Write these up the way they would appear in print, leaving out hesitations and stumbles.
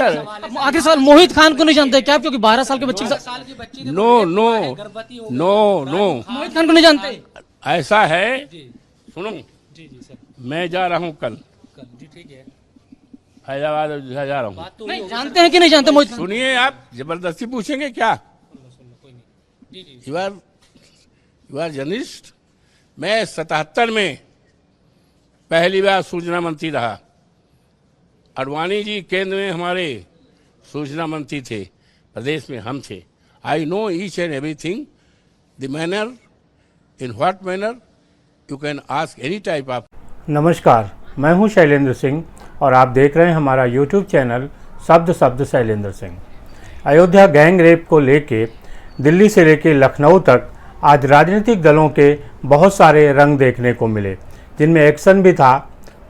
77। आखिरी सवाल, मोहित खान को नहीं जानते क्या? क्योंकि 12 साल के बच्चे के साथ नो नो नो नो, मोहित खान को नहीं जानते? ऐसा है, सुनो, मैं जा रहा हूँ कल फैजाबाद अयोध्या जा रहा हूँ। नहीं जानते हैं कि नहीं जानते मोहित खान? सुनिए, आप जबरदस्ती पूछेंगे क्या? You are journalist. मैं 77 में पहली बार सूचना मंत्री रहा। अडवाणी जी केंद्र में हमारे सूचना मंत्री थे, प्रदेश में हम थे। I know each and everything, the manner, in what manner you can ask any type of. नमस्कार, मैं हूं शैलेंद्र सिंह और आप देख रहे हैं हमारा YouTube चैनल शब्द शैलेंद्र सिंह। अयोध्या गैंग रेप को लेके दिल्ली से लेके लखनऊ तक आज राजनीतिक दलों के बहुत सारे रंग देखने को मिले, जिनमें एक्शन भी था,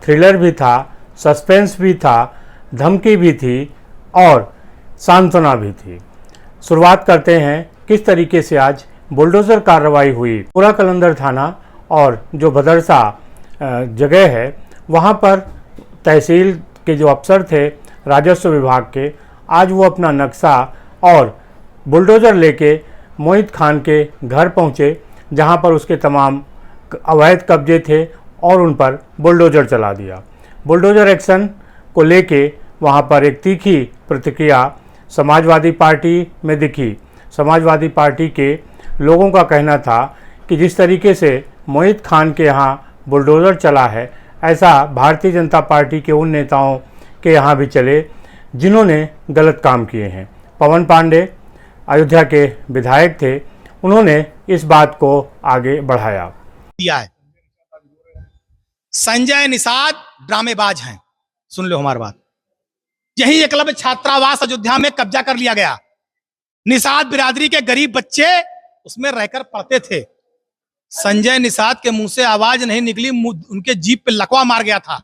थ्रिलर भी था, सस्पेंस भी था, धमकी भी थी और सांत्वना भी थी। शुरुआत करते हैं किस तरीके से आज बुलडोज़र कार्रवाई हुई। पूरा कलंदर थाना और जो भदरसा जगह है वहाँ पर तहसील के जो अफसर थे राजस्व विभाग के, आज वो अपना नक्शा और बुलडोज़र लेके मोहित खान के घर पहुँचे, जहाँ पर उसके तमाम अवैध कब्जे थे और उन पर बुलडोज़र चला दिया। बुलडोज़र एक्शन को लेके वहाँ पर एक तीखी प्रतिक्रिया समाजवादी पार्टी में दिखी। समाजवादी पार्टी के लोगों का कहना था कि जिस तरीके से मोहित खान के यहाँ बुलडोज़र चला है, ऐसा भारतीय जनता पार्टी के उन नेताओं के यहाँ भी चले जिन्होंने गलत काम किए हैं। पवन पांडे अयोध्या के विधायक थे, उन्होंने इस बात को आगे बढ़ाया। दिया है संजय निषाद ड्रामेबाज हैं। सुन लो हमारी बात। यही एकलव्य छात्रावास अयोध्या में कब्जा कर लिया गया। निषाद बिरादरी के गरीब बच्चे उसमें रहकर पढ़ते थे। संजय निषाद के मुंह से आवाज नहीं निकली, उनके जीप पे लकवा मार गया था,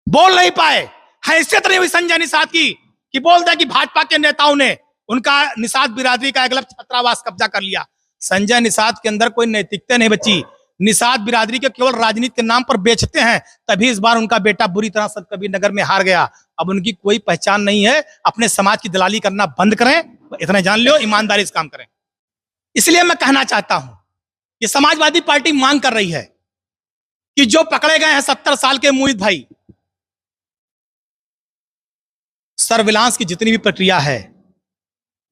बोल नहीं पाए। हैसियत नहीं हुई संजय निषाद की कि बोल दे कि भाजपा के नेताओं ने उनका निषाद बिरादरी का एकलव्य छात्रावास कब्जा कर लिया। संजय निषाद के अंदर कोई नैतिकता नहीं बची। निषाद बिरादरी के केवल राजनीति के नाम पर बेचते हैं, तभी इस बार उनका बेटा बुरी तरह से कबीर नगर में हार गया। अब उनकी कोई पहचान नहीं है। अपने समाज की दलाली करना बंद करें, इतना जान लो, ईमानदारी से काम करें। इसलिए मैं कहना चाहता हूं कि समाजवादी पार्टी मांग कर रही है कि जो पकड़े गए हैं 70 साल के मोहित भाई, सर्विलांस की जितनी भी प्रक्रिया है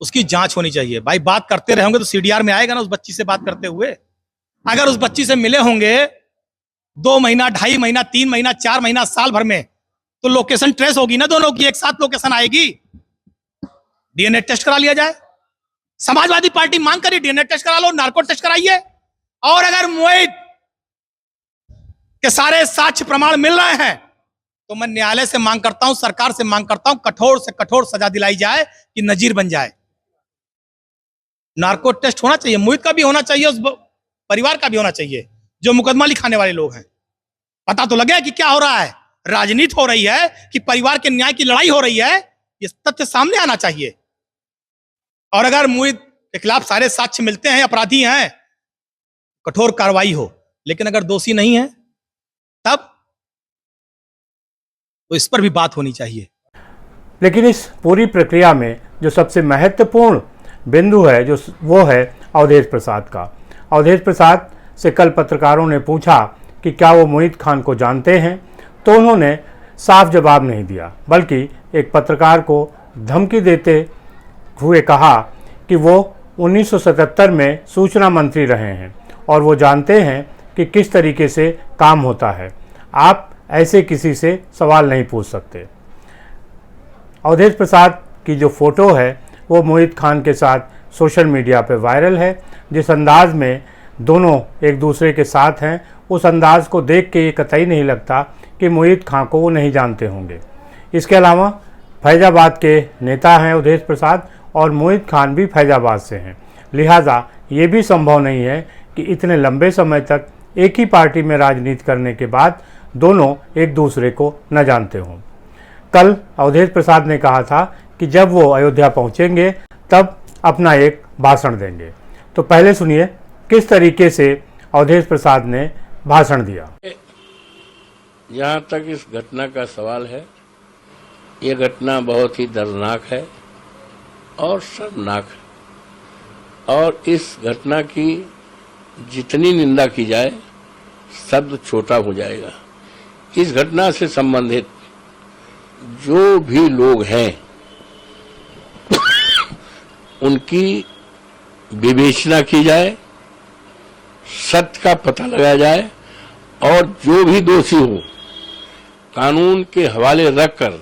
उसकी जांच होनी चाहिए। भाई बात करते रहेंगे तो सीडीआर में आएगा ना उस बच्ची से बात करते हुए। अगर उस बच्ची से मिले होंगे 2 महीना, 2.5 महीना, 3 महीना, 4 महीना, साल भर में, तो लोकेशन ट्रेस होगी ना, दोनों की एक साथ लोकेशन आएगी। डीएनए टेस्ट करा लिया जाए। समाजवादी पार्टी मांग करी डीएनए टेस्ट करा लो, नार्को टेस्ट कराइए। और अगर मोहित के सारे साक्ष्य प्रमाण मिल रहे हैं तो मैं न्यायालय से मांग करता हूं, सरकार से मांग करता हूं, कठोर से कठोर सजा दिलाई जाए कि नजीर बन जाए। नार्को टेस्ट होना चाहिए, मोहित का भी होना चाहिए, उस परिवार का भी होना चाहिए जो मुकदमा लिखाने वाले लोग हैं। पता तो लगे कि क्या हो रहा है। राजनीति हो रही है कि परिवार के न्याय की लड़ाई हो रही है, ये तथ्य सामने आना चाहिए। और अगर मोहित के खिलाफ सारे साक्ष्य मिलते हैं, अपराधी हैं, कठोर कार्रवाई हो। लेकिन अगर दोषी नहीं है तब तो इस पर भी बात होनी चाहिए। लेकिन इस पूरी प्रक्रिया में जो सबसे महत्वपूर्ण बिंदु है जो वो है अवधेश प्रसाद का। अवधेश प्रसाद से कल पत्रकारों ने पूछा कि क्या वो मोहित खान को जानते हैं, तो उन्होंने साफ जवाब नहीं दिया, बल्कि एक पत्रकार को धमकी देते हुए कहा कि वो 1977 में सूचना मंत्री रहे हैं और वो जानते हैं कि किस तरीके से काम होता है। आप ऐसे किसी से सवाल नहीं पूछ सकते। अवधेश प्रसाद की जो फ़ोटो है वो मोहित खान के साथ सोशल मीडिया पे वायरल है। जिस अंदाज में दोनों एक दूसरे के साथ हैं, उस अंदाज को देख के ये कतई नहीं लगता कि मोहित खान को वो नहीं जानते होंगे। इसके अलावा फैजाबाद के नेता हैं अवधेश प्रसाद और मोहित खान भी फैजाबाद से हैं, लिहाजा ये भी संभव नहीं है कि इतने लंबे समय तक एक ही पार्टी में राजनीति करने के बाद दोनों एक दूसरे को न जानते हों। कल अवधेश प्रसाद ने कहा था कि जब वो अयोध्या पहुंचेंगे तब अपना एक भाषण देंगे। तो पहले सुनिए किस तरीके से अवधेश प्रसाद ने भाषण दिया। जहाँ तक इस घटना का सवाल है, ये घटना बहुत ही दर्दनाक है और शर्मनाक है, और इस घटना की जितनी निंदा की जाए शब्द छोटा हो जाएगा। इस घटना से संबंधित जो भी लोग हैं उनकी विवेचना की जाए, सत्य का पता लगाया जाए, और जो भी दोषी हो कानून के हवाले रखकर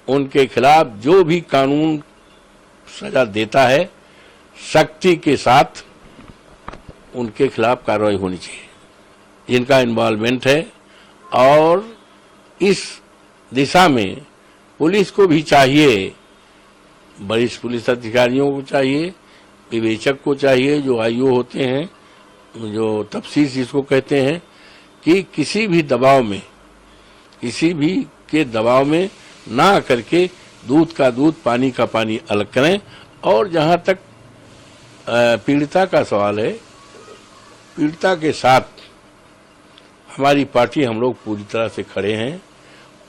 उनके खिलाफ जो भी कानून सजा देता है सख्ती के साथ उनके खिलाफ कार्रवाई होनी चाहिए जिनका इन्वॉल्वमेंट है। और इस दिशा में पुलिस को भी चाहिए, वरिष्ठ पुलिस अधिकारियों को चाहिए, विवेचक को चाहिए, जो आईओ होते हैं, जो तफ्सीर जिसको कहते हैं, कि किसी भी दबाव में, किसी भी के दबाव में ना करके दूध का दूध पानी का पानी अलग करें। और जहां तक पीड़िता का सवाल है, पीड़िता के साथ हमारी पार्टी, हम लोग पूरी तरह से खड़े हैं,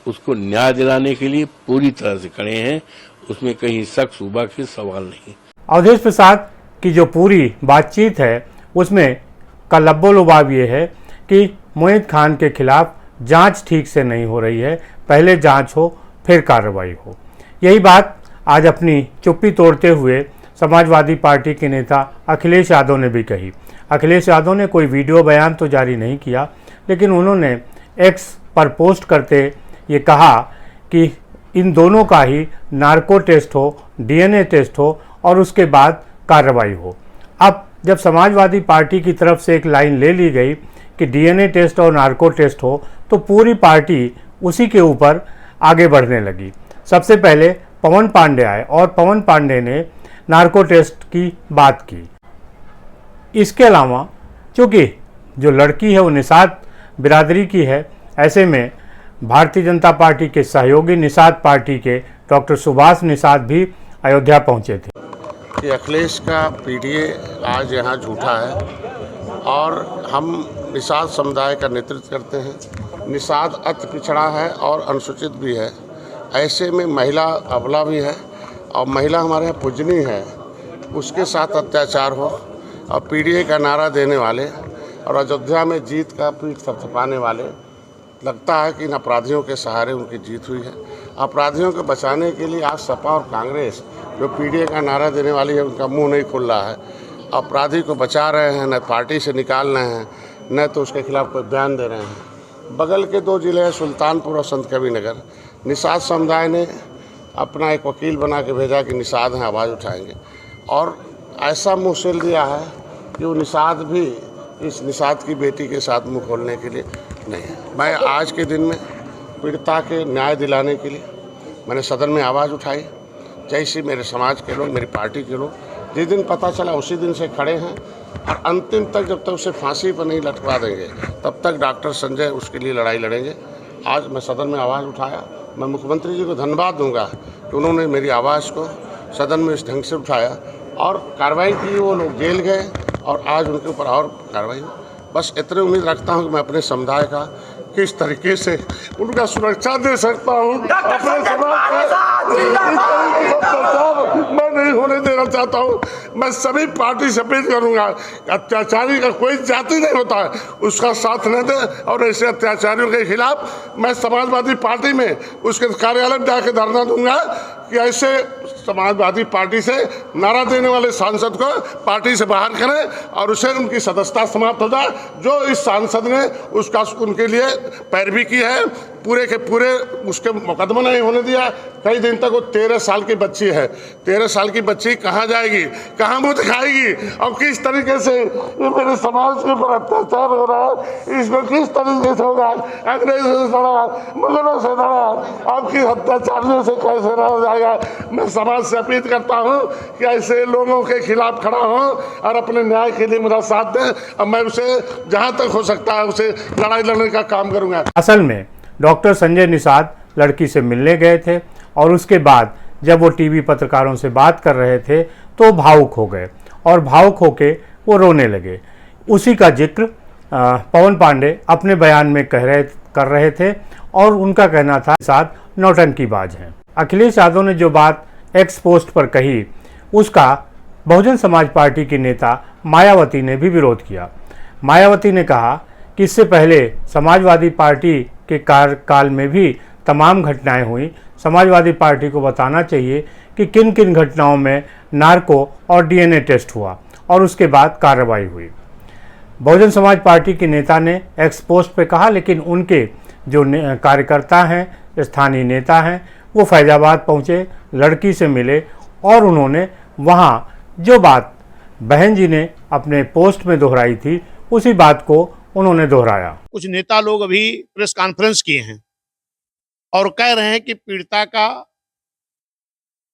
उसको न्याय दिलाने के लिए पूरी तरह से खड़े हैं, उसमें कहीं शक शुबा के सवाल नहीं। अवधेश प्रसाद की जो पूरी बातचीत है उसमें का लब्बो-लुबाब ये है कि मोहित खान के खिलाफ जांच ठीक से नहीं हो रही है, पहले जांच हो फिर कार्रवाई हो। यही बात आज अपनी चुप्पी तोड़ते हुए समाजवादी पार्टी के नेता अखिलेश यादव ने भी कही। अखिलेश यादव ने कोई वीडियो बयान तो जारी नहीं किया, लेकिन उन्होंने एक्स पर पोस्ट करते ये कहा कि इन दोनों का ही नार्को टेस्ट हो, डीएनए टेस्ट हो और उसके बाद कार्रवाई हो। अब जब समाजवादी पार्टी की तरफ से एक लाइन ले ली गई कि डीएनए टेस्ट और नार्को टेस्ट हो, तो पूरी पार्टी उसी के ऊपर आगे बढ़ने लगी। सबसे पहले पवन पांडे आए और पवन पांडे ने नार्को टेस्ट की बात की। इसके अलावा चूँकि जो लड़की है वो निषाद बिरादरी की है, ऐसे में भारतीय जनता पार्टी के सहयोगी निषाद पार्टी के डॉक्टर सुभाष निषाद भी अयोध्या पहुंचे थे। कि अखिलेश का पीडीए आज यहाँ झूठा है और हम निषाद समुदाय का नेतृत्व करते हैं। निषाद अति पिछड़ा है और अनुसूचित भी है, ऐसे में महिला अबला भी है और महिला हमारे यहाँ पूजनीय है, उसके साथ अत्याचार हो और पीडीए का नारा देने वाले और अयोध्या में जीत का पीठ थपथपाने वाले, लगता है कि इन अपराधियों के सहारे उनकी जीत हुई है। अपराधियों को बचाने के लिए आज सपा और कांग्रेस जो पीडीए का नारा देने वाली है उनका मुंह नहीं खुल रहा है। अपराधी को बचा रहे हैं, न पार्टी से निकाल रहे हैं, न तो उसके खिलाफ कोई बयान दे रहे हैं। बगल के दो जिले हैं सुल्तानपुर और संत कबीर नगर। निषाद समुदाय ने अपना एक वकील बना के भेजा कि निषाद हैं, आवाज़ उठाएंगे, और ऐसा मुँह सिल दिया है कि वो निषाद भी इस निषाद की बेटी के साथ मुँह खोलने के लिए नहीं है। मैं आज के दिन में पीड़िता के न्याय दिलाने के लिए मैंने सदन में आवाज़ उठाई। जैसे मेरे समाज के लोग, मेरी पार्टी के लोग जिस दिन पता चला उसी दिन से खड़े हैं और अंतिम तक, जब तक उसे फांसी पर नहीं लटका देंगे तब तक डॉक्टर संजय उसके लिए लड़ाई लड़ेंगे। आज मैं सदन में आवाज़ उठाया। मैं मुख्यमंत्री जी को धन्यवाद दूंगा कि उन्होंने मेरी आवाज़ को सदन में इस ढंग से उठाया और कार्रवाई की। वो लोग जेल गए और आज उनके ऊपर और कार्रवाई हुई। बस इतनी उम्मीद रखता हूं कि मैं अपने समुदाय का किस तरीके से उनका सुरक्षा दे सकता हूं, अपने समाज मैं नहीं होने देना चाहता हूं। मैं सभी पार्टी से अपील करूंगा, अत्याचारी का कोई जाति नहीं होता है, उसका साथ न दे और ऐसे अत्याचारियों के खिलाफ मैं समाजवादी पार्टी में उसके कार्यालय में जाकर धरना दूंगा कि ऐसे समाजवादी पार्टी से नारा देने वाले सांसद को पार्टी से बाहर करें और उसे उनकी सदस्यता समाप्त हो जाए। जो इस सांसद ने उसका उनके लिए पैरवी की है, पूरे के पूरे उसके मुकदमा नहीं होने दिया। कई दिन तक वो 13 साल की बच्ची है, 13 साल की बच्ची कहाँ जाएगी, कहाँ मुँह दिखाएगी और किस तरीके से ये मेरे समाज के ऊपर अत्याचार हो रहा है, इसको किस तरीके से होगा। अंग्रेजों से लड़ा, मुगलों से लड़ा, आपकी अत्याचारियों से कैसे रहा जाएगा। मैं समाज से अपील करता हूँ कि ऐसे लोगों के खिलाफ खड़ा हूँ और अपने न्याय के लिए मेरा साथ दें और मैं उसे जहाँ तक हो सकता है उसे लड़ाई लड़ने का काम करूँगा। असल में डॉक्टर संजय निषाद लड़की से मिलने गए थे और उसके बाद जब वो टीवी पत्रकारों से बात कर रहे थे तो भावुक हो गए और भावुक होके वो रोने लगे। उसी का जिक्र पवन पांडे अपने बयान में कर रहे थे और उनका कहना था साथ नौटंकीबाज हैं। अखिलेश यादव ने जो बात एक्स पोस्ट पर कही उसका बहुजन समाज पार्टी की नेता मायावती ने भी विरोध किया। मायावती ने कहा कि इससे पहले समाजवादी पार्टी के कार्यकाल में भी तमाम घटनाएं हुई। समाजवादी पार्टी को बताना चाहिए कि किन किन घटनाओं में नार्को और डीएनए टेस्ट हुआ और उसके बाद कार्रवाई हुई। बहुजन समाज पार्टी के नेता ने एक्स पोस्ट पे कहा, लेकिन उनके जो कार्यकर्ता हैं, स्थानीय नेता हैं, वो फैजाबाद पहुंचे, लड़की से मिले और उन्होंने वहां जो बात बहन जी ने अपने पोस्ट में दोहराई थी उसी बात को उन्होंने दोहराया। कुछ नेता लोग अभी प्रेस कॉन्फ्रेंस किए हैं और कह रहे हैं कि पीड़िता का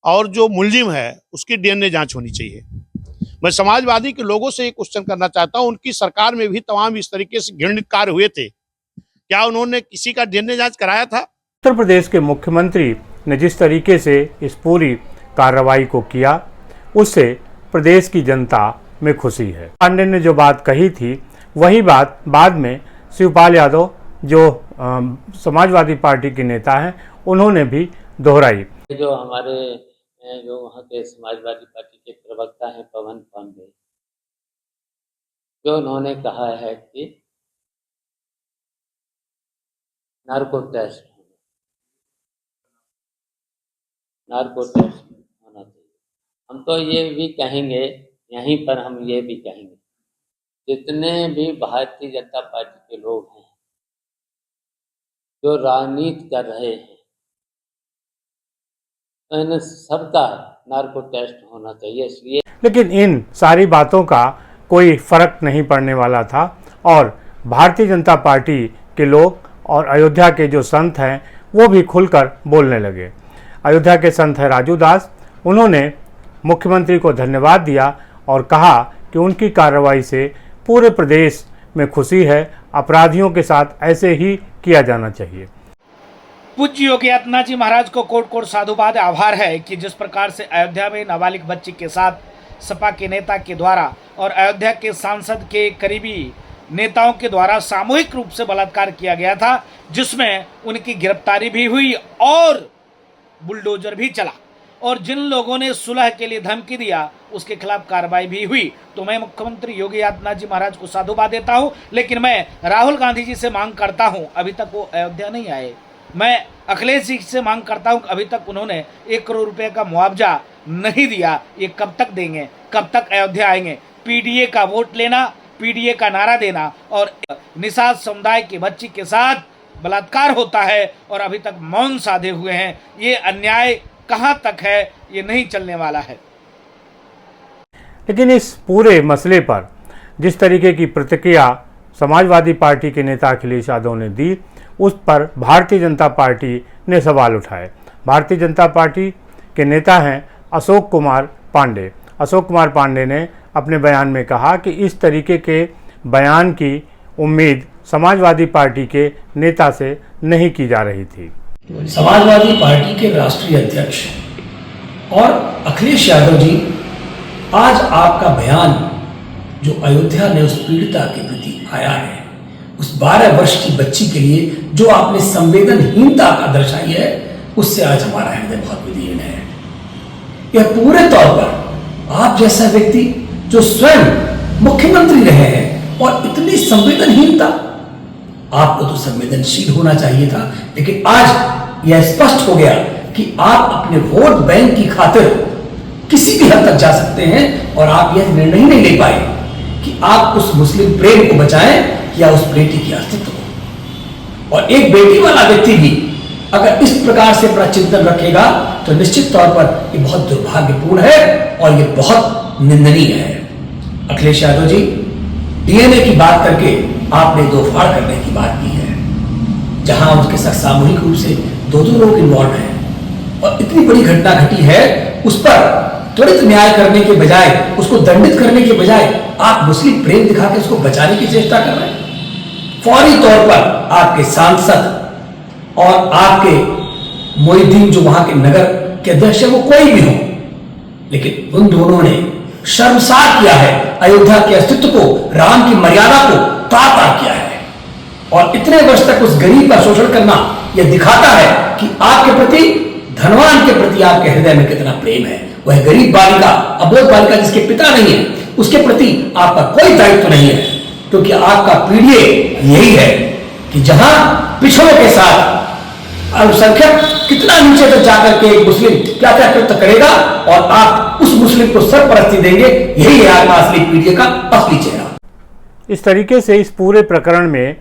और जो मुलजिम है उसकी डीएनए जांच होनी चाहिए। मैं समाजवादी के लोगों से एक क्वेश्चन करना चाहता हूं, उनकी सरकार में भी तमाम इस तरीके से घृणित कार्य हुए थे, क्या उन्होंने किसी का डीएनए जांच कराया था? उत्तर प्रदेश के मुख्यमंत्री ने जिस तरीके से इस पूरी कार्रवाई को किया उससे प्रदेश की जनता में खुशी है। पांडे ने जो बात कही थी वही बात बाद में शिवपाल यादव जो समाजवादी पार्टी के नेता हैं उन्होंने भी दोहराई। जो हमारे जो वहाँ के समाजवादी पार्टी के प्रवक्ता हैं पवन पांडे, जो उन्होंने कहा है कि नार्को टेस्ट होना चाहिए। हम तो ये भी कहेंगे, यहीं पर हम ये भी कहेंगे, जितने भी भारतीय जनता पार्टी के लोग हैं जो राजनीति कर रहे हैं, तो इन सबका नार्को टेस्ट होना चाहिए। इसलिए लेकिन इन सारी बातों का कोई फर्क नहीं पड़ने वाला था और भारतीय जनता पार्टी के लोग और अयोध्या के जो संत हैं वो भी खुलकर बोलने लगे। अयोध्या के संत हैं राजू दास, उन्होंने मुख्यमंत्री को धन्यवाद दिया और कहा कि उनकी कार्रवाई से पूरे प्रदेश में खुशी है, अपराधियों के साथ ऐसे ही किया जाना चाहिए। पूज्य योगी आदित्यनाथ जी महाराज को कोट कोट साधुवाद, आभार है कि जिस प्रकार से अयोध्या में नाबालिग बच्ची के साथ सपा के नेता के द्वारा और अयोध्या के सांसद के करीबी नेताओं के द्वारा सामूहिक रूप से बलात्कार किया गया था, जिसमें उनकी गिरफ्तारी भी हुई और बुलडोजर भी चला और जिन लोगों ने सुलह के लिए धमकी दिया उसके खिलाफ कार्रवाई भी हुई। तो मैं मुख्यमंत्री योगी आदित्यनाथ जी महाराज को साधुवाद देता हूं, लेकिन मैं राहुल गांधी जी से मांग करता हूं, अभी तक वो अयोध्या नहीं आए। मैं अखिलेश जी से मांग करता हूं, अभी तक उन्होंने 1 करोड़ रुपए का मुआवजा नहीं दिया, ये कब तक देंगे, कब तक अयोध्या आएंगे? पीडीए का वोट लेना, पीडीए का नारा देना और निषाद समुदाय की बच्ची के साथ बलात्कार होता है और अभी तक मौन साधे हुए हैं। ये अन्याय कहां तक है, ये नहीं चलने वाला है। लेकिन इस पूरे मसले पर जिस तरीके की प्रतिक्रिया समाजवादी पार्टी के नेता अखिलेश यादव ने दी, उस पर भारतीय जनता पार्टी ने सवाल उठाए। भारतीय जनता पार्टी के नेता हैं अशोक कुमार पांडे। अशोक कुमार पांडे ने अपने बयान में कहा कि इस तरीके के बयान की उम्मीद समाजवादी पार्टी के नेता से नहीं की जा रही थी। समाजवादी पार्टी के राष्ट्रीय अध्यक्ष और अखिलेश यादव जी, आज आपका बयान जो अयोध्या में उस पीड़िता के प्रति आया है, उस 12 वर्ष की बच्ची के लिए जो आपने संवेदनहीनता का दर्शाई है, उससे आज हमारा हृदय बहुत विदीर्ण है। यह पूरे तौर पर आप जैसा व्यक्ति जो स्वयं मुख्यमंत्री रहे हैं और इतनी संवेदनहीनता, आपको तो संवेदनशील होना चाहिए था, लेकिन आज यह स्पष्ट हो गया कि आप अपने वोट बैंक की खातिर किसी भी हद तक जा सकते हैं और आप यह निर्णय नहीं ले पाए कि आप उस मुस्लिम प्रेम को बचाएं या उस बेटी के अस्तित्व को। और एक बेटी वाला व्यक्ति भी अगर इस प्रकार से अपना चिंतन रखेगा तो निश्चित तौर पर यह बहुत दुर्भाग्यपूर्ण है और यह बहुत निंदनीय है। अखिलेश यादव जी, डीएनए की बात करके आपने दो फाड़ करने की बात की है, जहां उसके साथ सामूहिक रूप से 2-2 लोग इन्वॉल्व हैं और इतनी बड़ी घटना घटी है, उस पर त्वरित न्याय करने के बजाय, उसको दंडित करने के बजाय आप मुस्लिम प्रेम दिखा के उसको बचाने की चेष्टा कर रहे हैं। फौरी तौर पर आपके सांसद और आपके मोहिद्दीन जो वहां के नगर के अध्यक्ष है, वो कोई भी हो, लेकिन उन दोनों ने शर्मसार किया है, अयोध्या के अस्तित्व को, राम की मर्यादा को तार-तार किया है। और इतने वर्ष तक उस गरीब का शोषण करना यह दिखाता है कि आपके प्रति, धनवान के प्रति आपके हृदय में कितना प्रेम है। वह गरीब बालिका, अबोध बालिका जिसके पिता नहीं है, उसके प्रति आपका कोई दायित्व नहीं है, क्योंकि आपका पीडीए यही है कि जहां पिछड़ों के साथ अल्पसंख्यक कितना नीचे तक जाकर के एक मुस्लिम क्या क्या कृत्य करेगा और आप उस मुस्लिम को सरपरस्ती देंगे, यही है आपका असली पीडीए का असली चेहरा। इस तरीके से इस पूरे प्रकरण में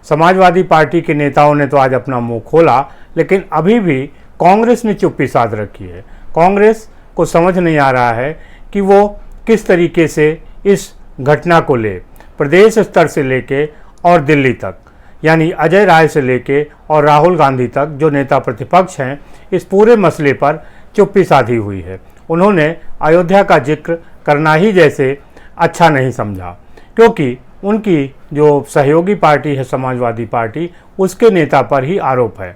समाजवादी पार्टी के नेताओं ने तो आज अपना मुंह खोला, लेकिन अभी भी कांग्रेस ने चुप्पी साध रखी है। कांग्रेस को समझ नहीं आ रहा है कि वो किस तरीके से इस घटना को ले, प्रदेश स्तर से लेके और दिल्ली तक, यानी अजय राय से लेके और राहुल गांधी तक जो नेता प्रतिपक्ष हैं, इस पूरे मसले पर चुप्पी साधी हुई है। उन्होंने अयोध्या का जिक्र करना ही जैसे अच्छा नहीं समझा, क्योंकि उनकी जो सहयोगी पार्टी है समाजवादी पार्टी, उसके नेता पर ही आरोप है।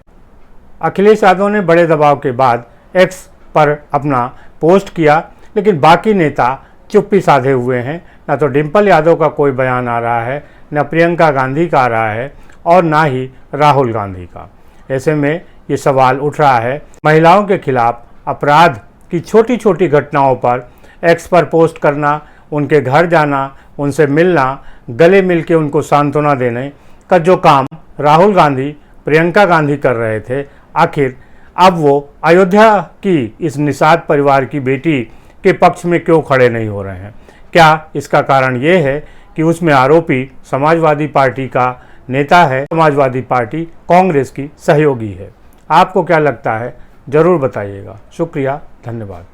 अखिलेश यादव ने बड़े दबाव के बाद एक्स पर अपना पोस्ट किया, लेकिन बाकी नेता चुप्पी साधे हुए हैं। ना तो डिम्पल यादव का कोई बयान आ रहा है, न प्रियंका गांधी का आ रहा है और ना ही राहुल गांधी का। ऐसे में ये सवाल उठ रहा है, महिलाओं के खिलाफ अपराध की छोटी छोटी घटनाओं पर एक्स पर पोस्ट करना, उनके घर जाना, उनसे मिलना, गले मिल के उनको सांत्वना देने का जो काम राहुल गांधी, प्रियंका गांधी कर रहे थे, आखिर अब वो अयोध्या की इस निषाद परिवार की बेटी के पक्ष में क्यों खड़े नहीं हो रहे हैं? क्या इसका कारण ये है कि उसमें आरोपी समाजवादी पार्टी का नेता है, समाजवादी पार्टी कांग्रेस की सहयोगी है? आपको क्या लगता है, ज़रूर बताइएगा। शुक्रिया, धन्यवाद।